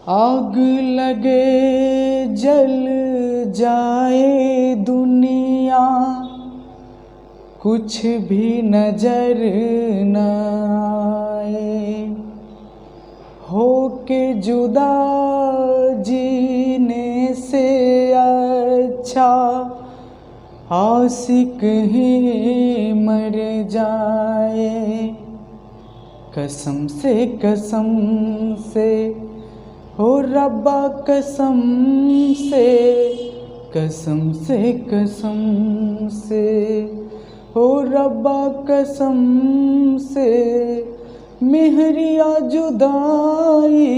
आग लगे जल जाए दुनिया, कुछ भी नजर न आए, हो के जुदा जीने से अच्छा आशिक ही मर जाए। कसम से हो रब्बा कसम से हो रब्बा कसम से, मेहरिया जुदाई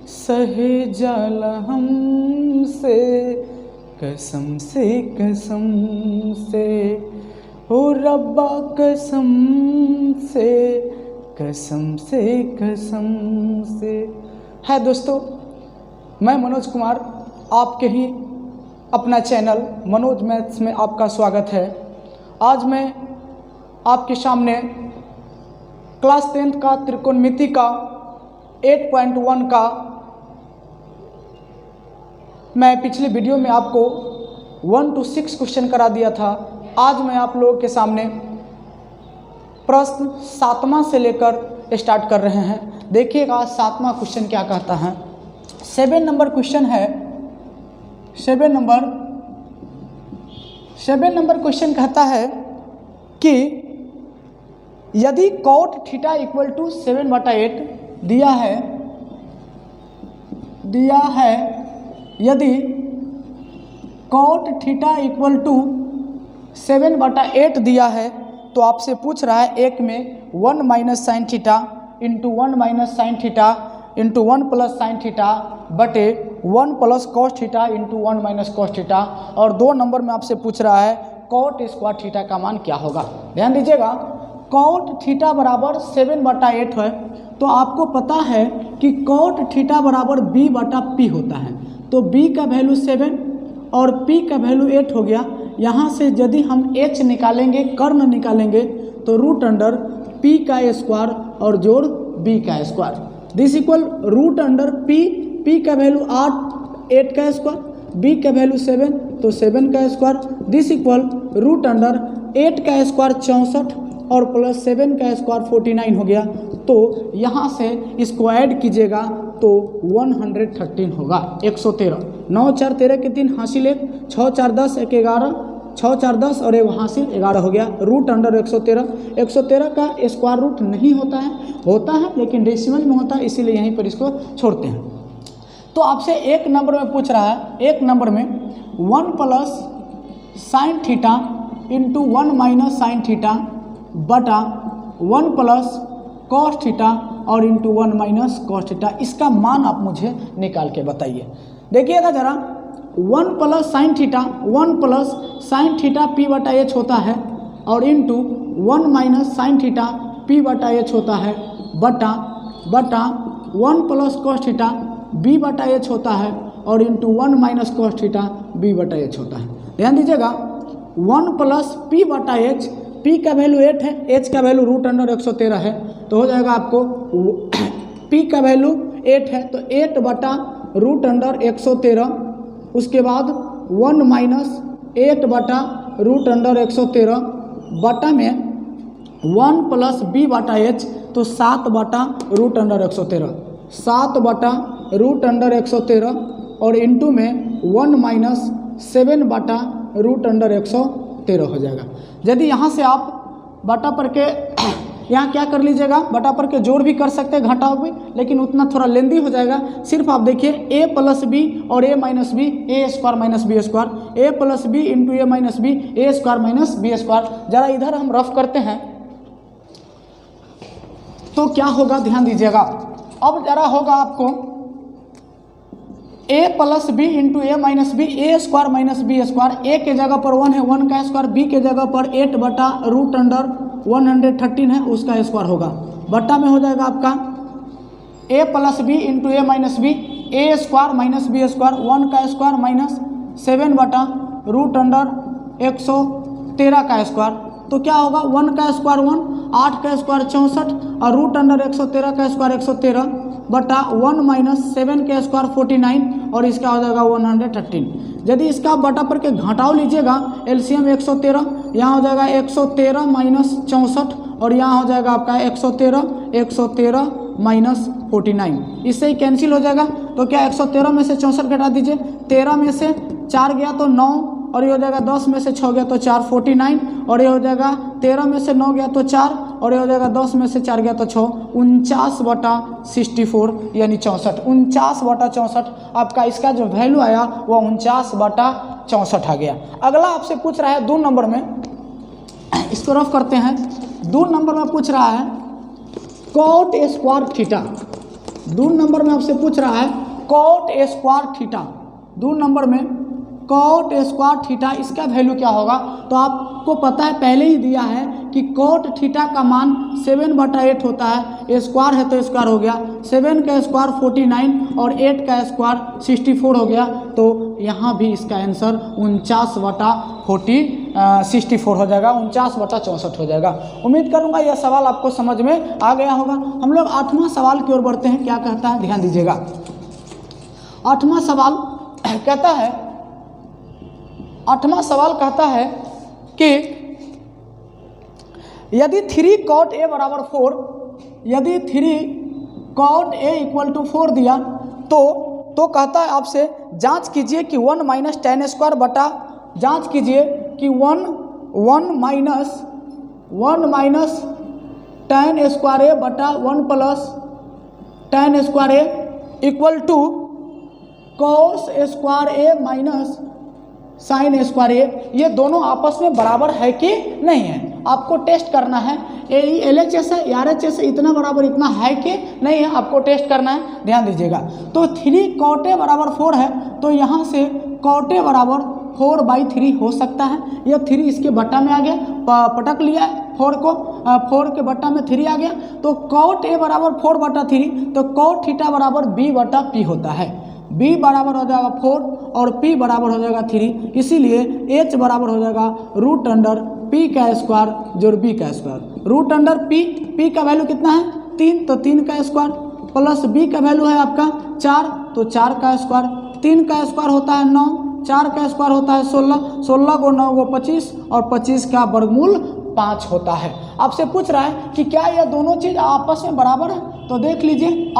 सहे जाला हमसे। कसम से हो रब्बा कसम से। है दोस्तों, मैं मनोज कुमार, आपके ही अपना चैनल मनोज मैथ्स में आपका स्वागत है। आज मैं आपके सामने क्लास 10th का त्रिकोणमिति का 8.1 का मैं पिछले वीडियो में आपको 1 to 6 क्वेश्चन करा दिया था। आज मैं आप लोगों के सामने प्रश्न 7वां से लेकर स्टार्ट कर रहे हैं। देखिएगा 7वां क्वेश्चन क्या कहता है। 7 नंबर क्वेश्चन है। 7 नंबर क्वेश्चन कहता है कि यदि cot थीटा इक्वल टू 7/8 दिया है, यदि cot थीटा इक्वल टू 7/8 दिया है तो आपसे पूछ रहा है एक में 1 minus sine theta into 1 minus sine theta into 1 plus sine theta बटे 1 plus cos theta into 1 minus cos theta, और 2 नंबर में आपसे पूछ रहा है कॉट स्क्वायर थीटा का मान क्या होगा। ध्यान दीजिएगा, कॉट थीटा बराबर 7/8 है तो आपको पता है कि कॉट थीटा बराबर b/p होता है। तो b का वैल्यू 7 और p का वैल्यू 8 हो गया। यहाँ से यदि हम h निकालेंगे, कर्ण निकालेंगे, तो रूट अंडर p का स्क्वायर और जोड़ b का square, this equal root under p का वैल्यू 8 का स्क्वायर, b का वैल्यू 7 तो 7 का square, this equal root under 8 का स्क्वायर 64 और प्लस 7 का स्क्वायर 49 हो गया। तो यहाँ से इसको ऐड कीजिएगा तो 113 होगा। 113 9 4 13 के 3 हासिल 1, 6 4 10 1 11, 6 4 10 और 1 हासिल 11 हो गया। रूट अंडर 113 का स्क्वायर रूट नहीं होता है लेकिन डेसिमल में होता है, इसीलिए यहीं पर इसको छोड़ते हैं। तो आपसे एक नंबर में पूछ रहा है, एक नंबर में 1 plus sine theta into 1 minus sine theta बटा 1 प्लस कॉस थीटा और इंटू 1 माइनस कॉस थीटा, इसका मान आप मुझे निकाल के बताइए। देखिएगा जरा, 1 प्लस साइन थीटा p/h होता है और into 1 minus sine theta p/h होता है बटा 1 प्लस कॉस थीटा b/h होता है और into 1 minus cos theta b/h होता है। ध्यान दीजिएगा, 1 प्लस p/h, p का वैल्यू 8 है, h का वैल्यू रूट अंडर 113 है, तो हो जाएगा आपको p का वैल्यू 8 है तो 8 बटा रूट अंडर 113, उसके बाद 1 माइनस 8 बटा रूट अंडर 113 बटा में 1 प्लस b/h तो 7 बटा रूट अंडर 113, 7 बटा रूट अंडर 113 और इंटू में 1 माइनस 7 बटा रूट अंडर 113 हो जाएगा। यदि यहाँ से आप बटा पर के यहाँ क्या कर लीजिएगा, बटा पर के जोड़ भी कर सकते हैं, घटाव भी, लेकिन उतना थोड़ा लेंदी हो जाएगा। सिर्फ आप देखिए a प्लस बी और a minus B, A square minus B square, a plus B into A minus B, A square minus B square. जरा इधर हम रफ करते हैं तो क्या होगा, ध्यान दीजिएगा। अब जरा होगा आपको a plus B into A minus B, A square minus B square, a के जगह पर 1 है, 1 का स्क्वायर, b के जगह पर 8 बटा रूट अंडर 113 है, उसका स्क्वायर होगा। बट्टा में हो जाएगा आपका a plus B into A minus B, A square minus B square, 1 का स्क्वायर माइनस 7 बटा रूट अंडर 113 का स्क्वायर। तो क्या होगा, 1 का स्क्वायर 1 8 का स्क्वायर 64 और रूट अंडर 113 का स्क्वायर 113 बटा 1 माइनस 7 का स्क्वायर 49 और इसका हो जाएगा 113। यदि इसका बटा पर के घटाव लीजिएगा एलसीएम 113, यहाँ हो जाएगा 113 माइनस 64 और यहाँ हो जाएगा आपका 113 माइनस 49, इससे ही कैंसिल हो जाएगा। तो क्या 113 में से 64 घटा दीजिए, 13 में से 4 गया तो 9 और ये हो जाएगा 10 में से 6 गया तो 4 49 और ये हो जाएगा 13 में से 9 गया तो 4 और ये हो जाएगा 10 में से 4 गया तो 6, 49/64 यानी 64, 49/64 आपका इसका जो वैल्यू आया वो 49/64 आ गया। अगला आपसे पूछ रहा है 2 नंबर में, इसको रफ करते हैं। 2 नंबर में पूछ रहा है कॉट स्क्वायर थीटा। 2 नंबर में आपसे पूछ रहा है कॉट स्क्वायर थीटा। 2 नंबर में कॉट स्क्वायर थीटा इसका वैल्यू क्या होगा? तो आपको पता है पहले ही दिया है कि कॉट थीटा का मान 7/8 होता है, स्क्वायर है तो स्क्वायर हो गया, 7 का स्क्वायर 49 और 8 का स्क्वायर 64 हो गया। तो यहाँ भी इसका आंसर 49/64 हो जाएगा, 49/64 हो जाएगा। उम्मीद करूँगा यह सवाल आपको समझ में आ गया होगा। हम लोग 8वां सवाल की ओर बढ़ते हैं। क्या कहता है, ध्यान दीजिएगा। 8वां सवाल कहता है, 8वां सवाल कहता है कि यदि 3 cot A बराबर 4, यदि 3 cot A = 4 दिया तो कहता है आपसे जांच कीजिए कि 1 माइनस tan स्क्वायर बटा, जांच कीजिए कि 1 माइनस tan स्क्वायर A बटा 1 plus tan square A equal to cos square A minus sine square A, ये दोनों आपस में बराबर है कि नहीं है, आपको टेस्ट करना है। LHS है, RHS इतना बराबर इतना है कि नहीं है, आपको टेस्ट करना है। ध्यान दीजिएगा। तो 3 cot A बराबर 4 है, तो यहाँ से cot A बराबर 4/3 हो सकता है। यह 3 इसके बट्टा में आ गया, पटक लिया है 4 को, 4 के बट्टा में 3 आ गया, तो cot A बराबर 4/3, तो cot थीटा बराबर B/P होता है। B बराबर हो जाएगा 4 और P बराबर हो जाएगा 3, इसीलिए H बराबर हो जाएगा रूट अंडर P का स्क्वायर जोड़ B का स्क्वायर। रूट अंडर P का वैल्यू कितना है 3, तो 3 का स्क्वायर प्लस B का वैल्यू है आपका 4, तो 4 का स्क्वायर, 3 का स्क्वायर होता है 9, 4 का स्क्वायर होता है 16, 16 को 9 को 25 और 25 का वर्गमूल 5 होता है। आपसे पूछ रहा है कि क्या यह दोनों चीज़ आपस में बराबर है, तो देख लीजिए।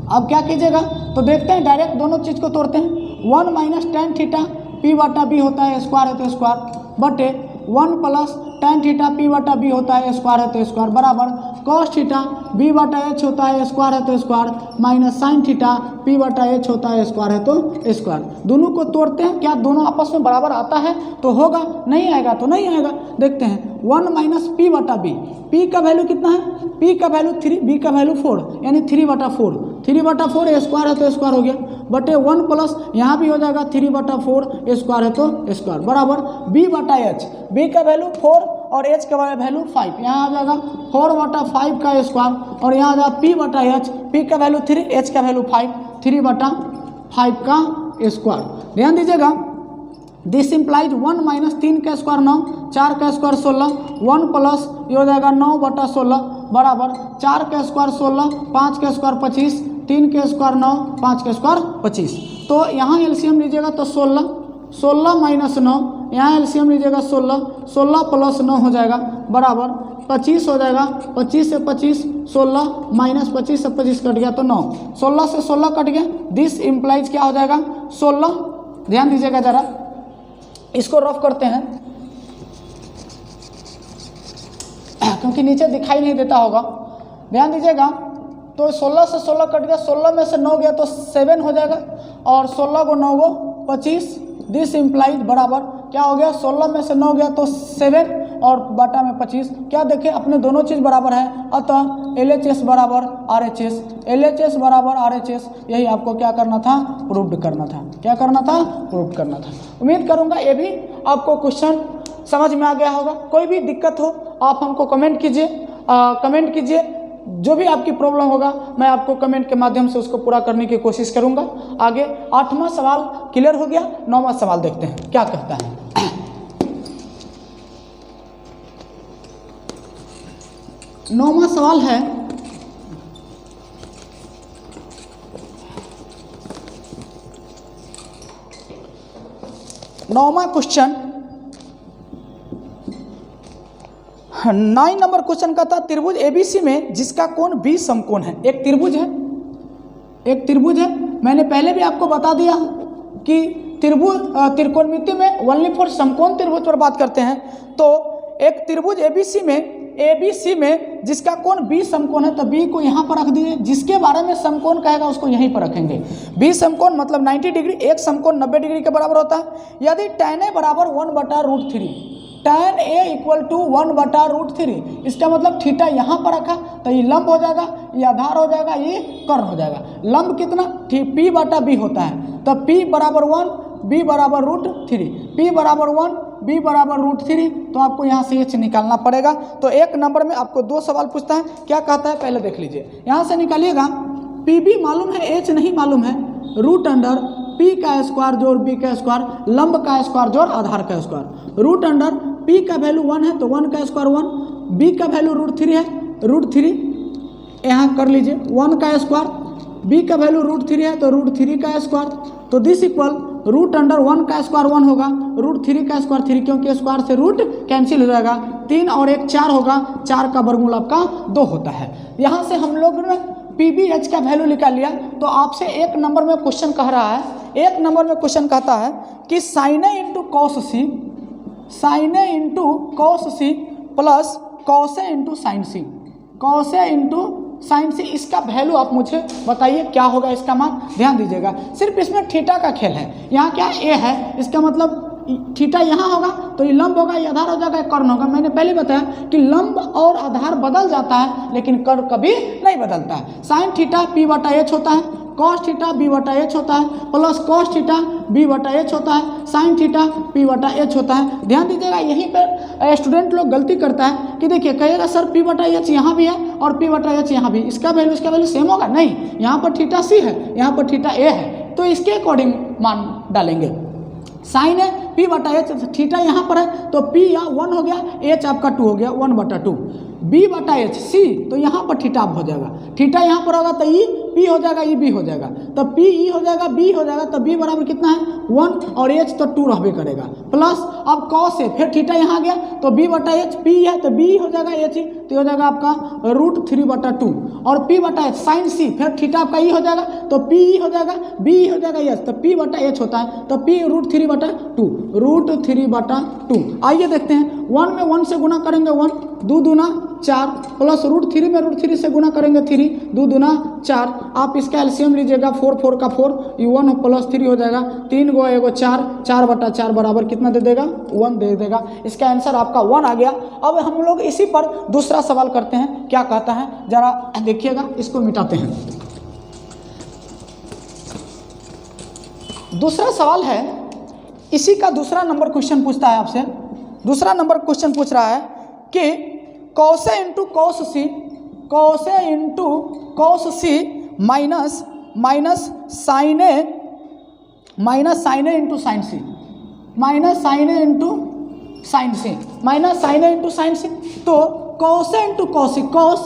अब क्या कीजिएगा, तो देखते हैं, डायरेक्ट दोनों चीज़ को तोड़ते हैं। 1 माइनस tan थीटा P/B होता है, स्क्वायर है तो स्क्वायर, बटे 1 प्लस tan थीटा P/B होता है, स्क्वायर है तो स्क्वायर, बराबर cos थीटा B/H होता है, स्क्वायर है तो square, minus sine theta P/H होता है, स्क्वायर है तो स्क्वायर। दोनों को तोड़ते हैं, क्या दोनों आपस में बराबर आता है तो होगा, नहीं आएगा तो नहीं आएगा। देखते हैं 1 माइनस P/B, P का वैल्यू कितना है, P का वैल्यू 3, B का वैल्यू 4 यानी 3/4, 3/4 स्क्वायर है तो स्क्वायर हो गया, बटे 1 प्लस यहाँ भी हो जाएगा 3/4 स्क्वायर है तो स्क्वायर, बराबर B/H, B का वैल्यू 4 और H का वैल्यू 5, यहाँ आ जाएगा 4/5 का स्क्वायर और यहाँ आ जाएगा P/H, P का वैल्यू 3, H का वैल्यू 5, 3/5 का स्क्वायर। ध्यान दीजिएगा। दिस इम्प्लाइज 1 माइनस 3 का स्क्वायर 9, 4 का स्क्वायर 16, 1 प्लस ये हो जाएगा 9/16 बराबर 4 का स्क्वायर 16, 5 का स्क्वायर 25, 3 का स्क्वायर 9, 5 का स्क्वायर 25। तो यहाँ एलसीएम लीजिएगा तो 16 माइनस 9, यहाँ एलसीएम लीजिएगा 16 प्लस 9 हो जाएगा बराबर 25 हो जाएगा, 25 से 25 16 माइनस 25 से 25 कट गया तो 9, 16 से 16 कट गया। दिस इम्प्लाइज क्या हो जाएगा 16। ध्यान दीजिएगा जरा, इसको रफ करते हैं क्योंकि नीचे दिखाई नहीं देता होगा। ध्यान दीजिएगा। तो 16 से 16 कट गया, 16 में से 9 गया तो 7 हो जाएगा और 16 को 9 को 25। दिस इम्प्लाइज बराबर क्या हो गया, 16 में से 9 गया तो 7 और बटा में 25। क्या देखें, अपने दोनों चीज़ बराबर है, अतः LHS बराबर RHS, LHS बराबर RHS, यही आपको क्या करना था, प्रूव करना था। क्या करना था, प्रूव करना था। उम्मीद करूंगा ये भी आपको क्वेश्चन समझ में आ गया होगा। कोई भी दिक्कत हो आप हमको कमेंट कीजिए, जो भी आपकी प्रॉब्लम होगा मैं आपको कमेंट के माध्यम से उसको पूरा करने की कोशिश करूंगा। आगे 8वां सवाल क्लियर हो गया, 9वां सवाल देखते हैं क्या कहता है। 9वां सवाल है, नौवां क्वेश्चन 9 नंबर क्वेश्चन का था त्रिभुज एबीसी में जिसका कोण 20 समकोण है। एक त्रिभुज है, मैंने पहले भी आपको बता दिया कि त्रिकोणमिति में ओनली फॉर समकोण त्रिभुज पर बात करते हैं। तो एक त्रिभुज एबीसी में जिसका कोण 20 समकोण है, तो बी को यहाँ पर रख दिए, जिसके बारे में समकोण कहेगा उसको यहीं पर रखेंगे। 20 समकोण मतलब 90 डिग्री, एक समकोण 90 डिग्री के बराबर होता है। यदि tan a बराबर 1/√3, tan a इक्वल टू 1/√3, इसका मतलब थीटा यहाँ पर रखा तो ये लंब हो जाएगा, ये आधार हो जाएगा, ये कर्ण हो जाएगा। लंब कितना p/b होता है, तो p बराबर 1, b बराबर √3, p बराबर 1, b बराबर √3, तो आपको यहाँ से h निकालना पड़ेगा। तो एक नंबर में आपको 2 सवाल पूछता है, क्या कहता है पहले देख लीजिए। यहाँ से निकालिएगा, pb मालूम है, h नहीं मालूम है, √p का स्क्वायर जोड़ b का स्क्वायर, लंब का स्क्वायर जोड़ आधार का स्क्वायर, √p का वैल्यू 1 है तो 1 का स्क्वायर 1, b का वैल्यू √3 है, √3 यहाँ कर लीजिए, 1 का स्क्वायर, b का वैल्यू √3 है तो √3 का स्क्वायर, तो दिस इक्वल √1 का स्क्वायर 1 होगा, √3 का स्क्वायर 3, क्योंकि स्क्वायर से रूट कैंसिल हो जाएगा, 3 और 1 4 होगा, 4 का वर्गमूल आपका 2 होता है। यहाँ से हम लोग ने PBH का वैल्यू निकाल लिया। तो आपसे एक नंबर में क्वेश्चन कह रहा है, एक नंबर में क्वेश्चन कहता है कि sin A into cos C plus cos A into sine C, इसका वैल्यू आप मुझे बताइए क्या होगा इसका मान। ध्यान दीजिएगा, सिर्फ इसमें थीटा का खेल है। यहाँ क्या A है, इसका मतलब थीटा यहाँ होगा तो ये लंब होगा, ये आधार हो जाएगा, कर्ण होगा। मैंने पहले बताया कि लंब और आधार बदल जाता है लेकिन कर्ण कभी नहीं बदलता है। साइन थीटा p/h होता है, कॉस थीटा b/h होता है, प्लस कॉस थीटा b/h होता है, साइन थीटा p/h होता है। ध्यान दीजिएगा, यहीं पर स्टूडेंट लोग गलती करता है कि देखिए कहेगा सर p/h यहाँ भी है और p/h यहाँ भी, इसका वैल्यू सेम होगा। नहीं, यहाँ पर थीटा c है, यहाँ पर थीटा a है, तो इसके अकॉर्डिंग मान डालेंगे। साइन है p/h, थीटा यहाँ पर है तो p या 1 हो गया, h आपका 2 हो गया, 1/2, b/h c, तो यहाँ पर थीटा हो जाएगा, थीटा यहाँ पर होगा तो ई p हो जाएगा, ई b हो जाएगा, तो p e हो जाएगा, b हो जाएगा, तो b बराबर कितना है 1 और h तो 2 रहबे करेगा, प्लस अब cos है, फिर थीटा यहाँ गया तो b/h, p है तो b हो जाएगा h, तो हो जाएगा आपका √3/2, और p/h साइन c, फिर थीटा आपका ई हो जाएगा तो p e हो जाएगा, b हो जाएगा h, तो p/h होता है तो p √3/2। आइए देखते हैं, 1 में 1 से गुना करेंगे 1, 2 दूना 4, प्लस √3 में √3 से गुना करेंगे 3, 2 दूना 4। आप इसका एलसीएम लीजिएगा, 4 का 4, ये 1 प्लस 3 हो जाएगा, 3 गो एगो 4, 4/4 बराबर कितना दे देगा 1 दे देगा। इसका आंसर आपका 1 आ गया। अब हम लोग इसी पर दूसरा सवाल करते हैं, क्या कहता है जरा देखिएगा, इसको मिटाते हैं। दूसरा सवाल है, इसी का दूसरा नंबर क्वेश्चन पूछता है आपसे। दूसरा नंबर क्वेश्चन पूछ रहा है कि cos A into cos C minus sine A into sine C, minus sine A into sine C, तो cos A into cos C, cos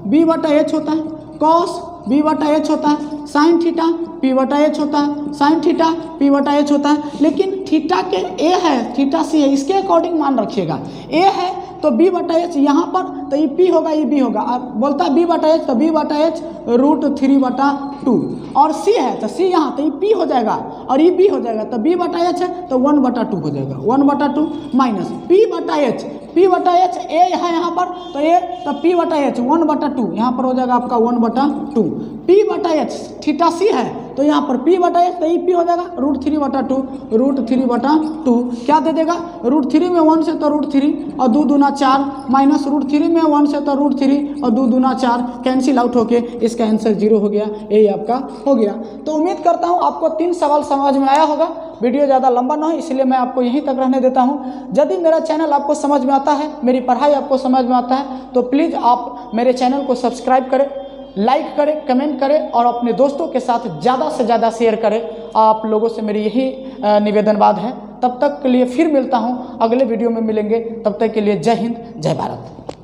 b/h होता है, cos b/h होता है, साइन थीटा p/h होता है, साइन थीटा p/h होता है, लेकिन थीटा के a है, थीटा c है, इसके अकॉर्डिंग मान रखिएगा। a है तो b/h यहाँ पर तो ये p होगा, ये b होगा, आप बोलता है b/h तो b/h √3/2, और c है तो c यहाँ तो ये p हो जाएगा और ये b हो जाएगा, तो b/h है तो 1/2 हो जाएगा, 1/2 माइनस p/h a है यहाँ पर तो a तो p/h 1/2 यहाँ पर हो जाएगा आपका 1/2, p/h थीटा c है तो यहाँ पर p/h तो ये p हो जाएगा √3/2, क्या दे देगा, √3 में 1 से तो √3 और 2 दूना 4, माइनस √3 में 1 से तो √3 और 2 दूना 4, कैंसिल आउट होके इसका आंसर 0 हो गया, यही आपका हो गया। तो उम्मीद करता हूँ आपको 3 सवाल समझ में आया होगा। वीडियो ज़्यादा लंबा ना हो इसलिए मैं आपको यहीं तक रहने देता हूँ। यदि मेरा चैनल आपको समझ में आता है, मेरी पढ़ाई आपको समझ में आता है, तो प्लीज़ आप मेरे चैनल को सब्सक्राइब करें, लाइक करें, कमेंट करें और अपने दोस्तों के साथ ज़्यादा से ज़्यादा शेयर करें। आप लोगों से मेरी यही निवेदनवाद है। तब तक के लिए फिर मिलता हूँ, अगले वीडियो में मिलेंगे। तब तक के लिए जय हिंद, जय भारत।